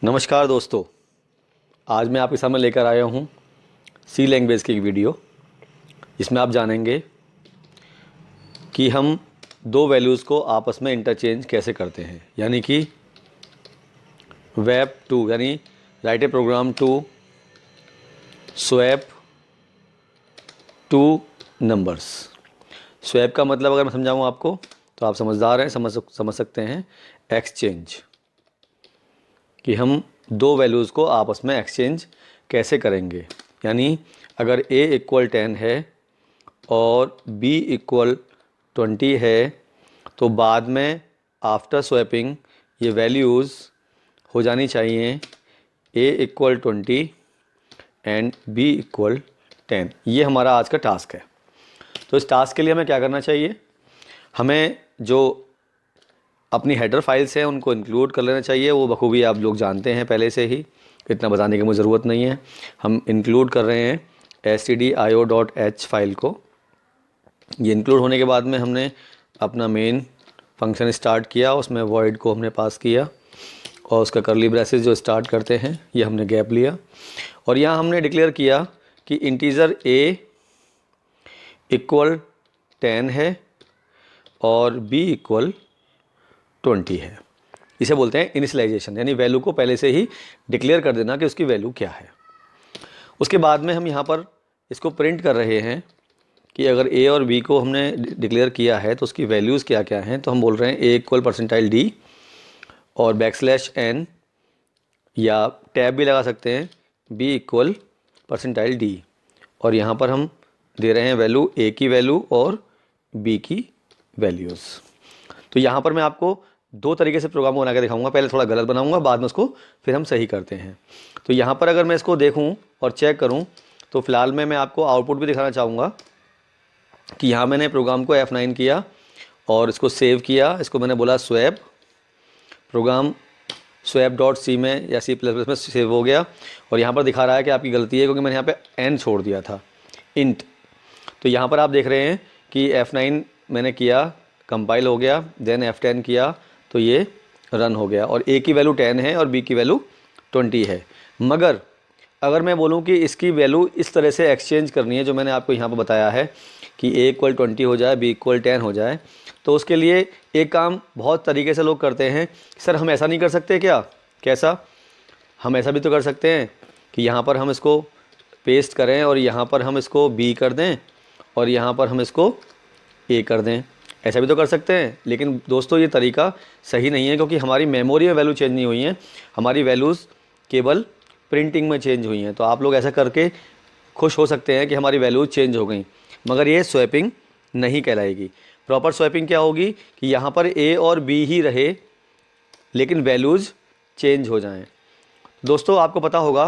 नमस्कार दोस्तों, आज मैं आपके सामने लेकर आया हूँ सी लैंग्वेज की एक वीडियो। इसमें आप जानेंगे कि हम दो वैल्यूज़ को आपस में इंटरचेंज कैसे करते हैं, यानी कि वेब टू यानी write a program to swap two numbers. Swap का मतलब अगर मैं समझाऊँ आपको तो आप समझदार हैं, समझ सकते हैं। एक्सचेंज, कि हम दो वैल्यूज़ को आपस में एक्सचेंज कैसे करेंगे। यानी अगर a इक्वल 10 है और b इक्वल 20 है तो बाद में आफ्टर स्वैपिंग ये वैल्यूज़ हो जानी चाहिए a equal 20 and b equal 10। ये हमारा आज का टास्क है। तो इस टास्क के लिए हमें क्या करना चाहिए, हमें जो अपनी हेडर फाइल्स हैं उनको इंक्लूड कर लेना चाहिए। वो बखूबी आप लोग जानते हैं पहले से ही, इतना बताने की मुझे ज़रूरत नहीं है। हम इंक्लूड कर रहे हैं stdio.h फाइल को। ये इंक्लूड होने के बाद में हमने अपना मेन फंक्शन स्टार्ट किया, उसमें वॉइड को हमने पास किया और उसका कर्ली ब्रेसेस जो स्टार्ट करते हैं ये हमने गैप लिया। और यहाँ हमने डिक्लेयर किया कि इंटीज़र a इक्वल 10 है और b इक्वल 20 है। इसे बोलते हैं इनिशियलाइजेशन, यानी वैल्यू को पहले से ही डिक्लेयर कर देना कि उसकी वैल्यू क्या है। उसके बाद में हम यहाँ पर इसको प्रिंट कर रहे हैं कि अगर a और b को हमने डिक्लेयर किया है तो उसकी वैल्यूज़ क्या क्या हैं। तो हम बोल रहे हैं a इक्वल %d और \n या टैब भी लगा सकते हैं, b इक्वल %d। और यहाँ पर हम दे रहे हैं वैल्यू a की वैल्यू और b की वैल्यूज़। तो यहाँ पर मैं आपको दो तरीके से प्रोग्राम बना के दिखाऊंगा। पहले थोड़ा गलत बनाऊंगा, बाद में उसको फिर हम सही करते हैं। तो यहाँ पर अगर मैं इसको देखूँ और चेक करूँ तो फ़िलहाल मैं आपको आउटपुट भी दिखाना चाहूँगा कि यहाँ मैंने प्रोग्राम को F9 किया और इसको सेव किया। इसको मैंने बोला स्वैप, प्रोग्राम swap.c में या C++ में सेव हो गया। और यहाँ पर दिखा रहा है कि आपकी गलती है क्योंकि मैंने यहाँ पे n छोड़ दिया था, इंट। तो यहाँ पर आप देख रहे हैं कि F9 मैंने किया, कंपाइल हो गया, देन F10 किया तो ये रन हो गया। और a की वैल्यू 10 है और b की वैल्यू 20 है। मगर अगर मैं बोलूं कि इसकी वैल्यू इस तरह से एक्सचेंज करनी है जो मैंने आपको यहाँ पर बताया है कि a इक्वल 20 हो जाए, b इक्वल 10 हो जाए, तो उसके लिए एक काम बहुत तरीके से लोग करते हैं। सर हम ऐसा नहीं कर सकते क्या? कैसा? हम ऐसा भी तो कर सकते हैं कि यहाँ पर हम इसको पेस्ट करें और यहाँ पर हम इसको b कर दें और यहाँ पर हम इसको a कर दें। ऐसा भी तो कर सकते हैं। लेकिन दोस्तों ये तरीका सही नहीं है क्योंकि हमारी मेमोरी में वैल्यू चेंज नहीं हुई हैं, हमारी वैल्यूज़ केवल प्रिंटिंग में चेंज हुई हैं। तो आप लोग ऐसा करके खुश हो सकते हैं कि हमारी वैल्यूज़ चेंज हो गई, मगर ये स्वैपिंग नहीं कहलाएगी। प्रॉपर स्वैपिंग क्या होगी कि यहाँ पर a और b ही रहे लेकिन वैल्यूज़ चेंज हो जाएं। दोस्तों आपको पता होगा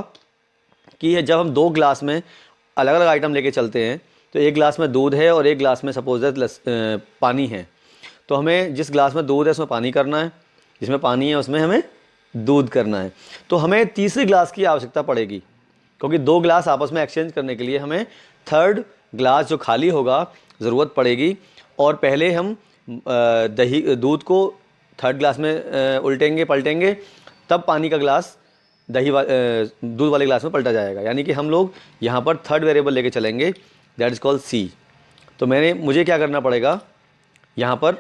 कि जब हम दो ग्लास में अलग अलग आइटम लेके चलते हैं तो एक ग्लास में दूध है और एक ग्लास में सपोज पानी है, तो हमें जिस ग्लास में दूध है उसमें पानी करना है, जिसमें पानी है उसमें हमें दूध करना है। तो हमें तीसरी ग्लास की आवश्यकता पड़ेगी क्योंकि दो ग्लास आपस में एक्सचेंज करने के लिए हमें थर्ड ग्लास जो खाली होगा ज़रूरत पड़ेगी। और पहले हम दूध को थर्ड ग्लास में उल्टेंगे पलटेंगे, तब पानी का ग्लास दूध वाले ग्लास में पलटा जाएगा। यानी कि हम लोग यहाँ पर थर्ड वेरिएबल लेके चलेंगे, दैट इज़ कॉल्ड सी। तो मुझे क्या करना पड़ेगा यहाँ पर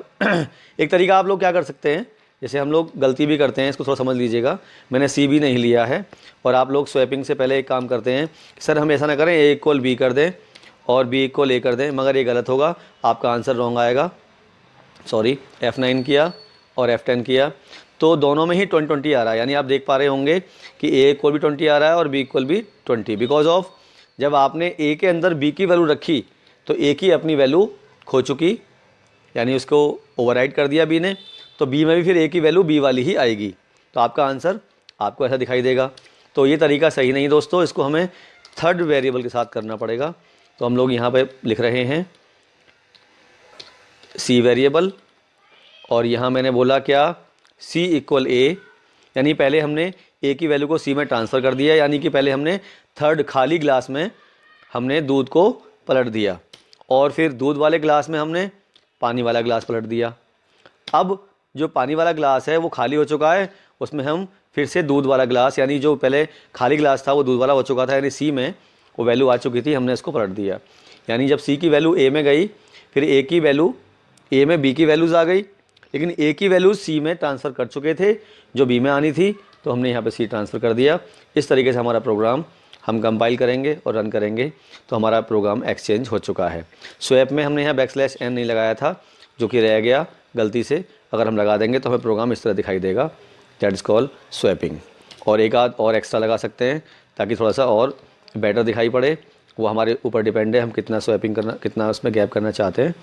एक तरीका आप लोग क्या कर सकते हैं, जैसे हम लोग गलती भी करते हैं, इसको थोड़ा समझ लीजिएगा। मैंने सी भी नहीं लिया है और आप लोग स्वैपिंग से पहले एक काम करते हैं, सर हम ऐसा ना करें a इक्वल b कर दें और b इक्वल a कर दें, मगर ये गलत होगा, आपका आंसर रॉन्ग आएगा। सॉरी, F9 किया और F10 किया तो दोनों में ही 20 आ रहा है। यानी आप देख पा रहे होंगे कि a इक्वल भी 20 आ रहा है और b इक्वल भी 20, बिकॉज ऑफ जब आपने a के अंदर b की वैल्यू रखी तो a की अपनी वैल्यू खो चुकी, यानी उसको ओवरराइट कर दिया b ने, तो b में भी फिर a की वैल्यू b वाली ही आएगी। तो आपका आंसर आपको ऐसा दिखाई देगा। तो ये तरीका सही नहीं दोस्तों, इसको हमें थर्ड वेरिएबल के साथ करना पड़ेगा। तो हम लोग यहाँ पे लिख रहे हैं सी वेरिएबल और यहाँ मैंने बोला क्या, c इक्वल a, यानी पहले हमने a की वैल्यू को c में ट्रांसफ़र कर दिया, यानी कि पहले हमने थर्ड खाली ग्लास में हमने दूध को पलट दिया और फिर दूध वाले ग्लास में हमने पानी वाला ग्लास पलट दिया। अब जो पानी वाला ग्लास है वो खाली हो चुका है उसमें हम फिर से दूध वाला ग्लास, यानी जो पहले खाली ग्लास था वो दूध वाला हो चुका था, यानी सी में वो वैल्यू आ चुकी थी, हमने इसको पलट दिया। यानी जब सी की वैल्यू ए में गई, फिर ए की वैल्यू ए में बी की वैल्यूज़ आ गई, लेकिन ए की वैल्यू सी में ट्रांसफ़र कर चुके थे जो बी में आनी थी, तो हमने यहाँ पे सी ट्रांसफ़र कर दिया। इस तरीके से हमारा प्रोग्राम हम कंपाइल करेंगे और रन करेंगे तो हमारा प्रोग्राम एक्सचेंज हो चुका है। स्वैप में हमने यहाँ \n नहीं लगाया था, जो कि रह गया गलती से। अगर हम लगा देंगे तो हमें प्रोग्राम इस तरह दिखाई देगा, दैट इज़ कॉल्ड स्वैपिंग। और एक आध और एक्स्ट्रा लगा सकते हैं ताकि थोड़ा सा और बेटर दिखाई पड़े, वो हमारे ऊपर डिपेंड है हम कितना स्वैपिंग करना, कितना उसमें गैप करना चाहते हैं।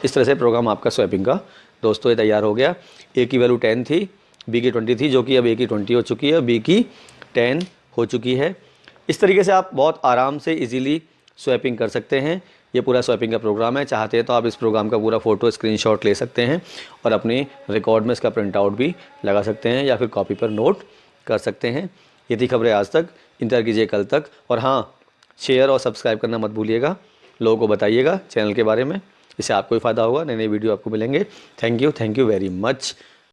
इस तरह से प्रोग्राम आपका स्वैपिंग का दोस्तों ये तैयार हो गया। ए की वैल्यू 10 थी, बी की 20 थी, जो कि अब ए की 20 हो चुकी है, बी की 10 हो चुकी है। इस तरीके से आप बहुत आराम से इजीली स्वैपिंग कर सकते हैं। ये पूरा स्वैपिंग का प्रोग्राम है। चाहते हैं तो आप इस प्रोग्राम का पूरा फ़ोटो स्क्रीनशॉट ले सकते हैं और अपने रिकॉर्ड में इसका प्रिंट आउट भी लगा सकते हैं या फिर कॉपी पर नोट कर सकते हैं। ये थी खबरें आज तक, इंतज़ार कीजिए कल तक। और हाँ, शेयर और सब्सक्राइब करना मत भूलिएगा, लोगों को बताइएगा चैनल के बारे में, इससे आपको भी फ़ायदा होगा, नई नई वीडियो आपको मिलेंगे। Thank you very much.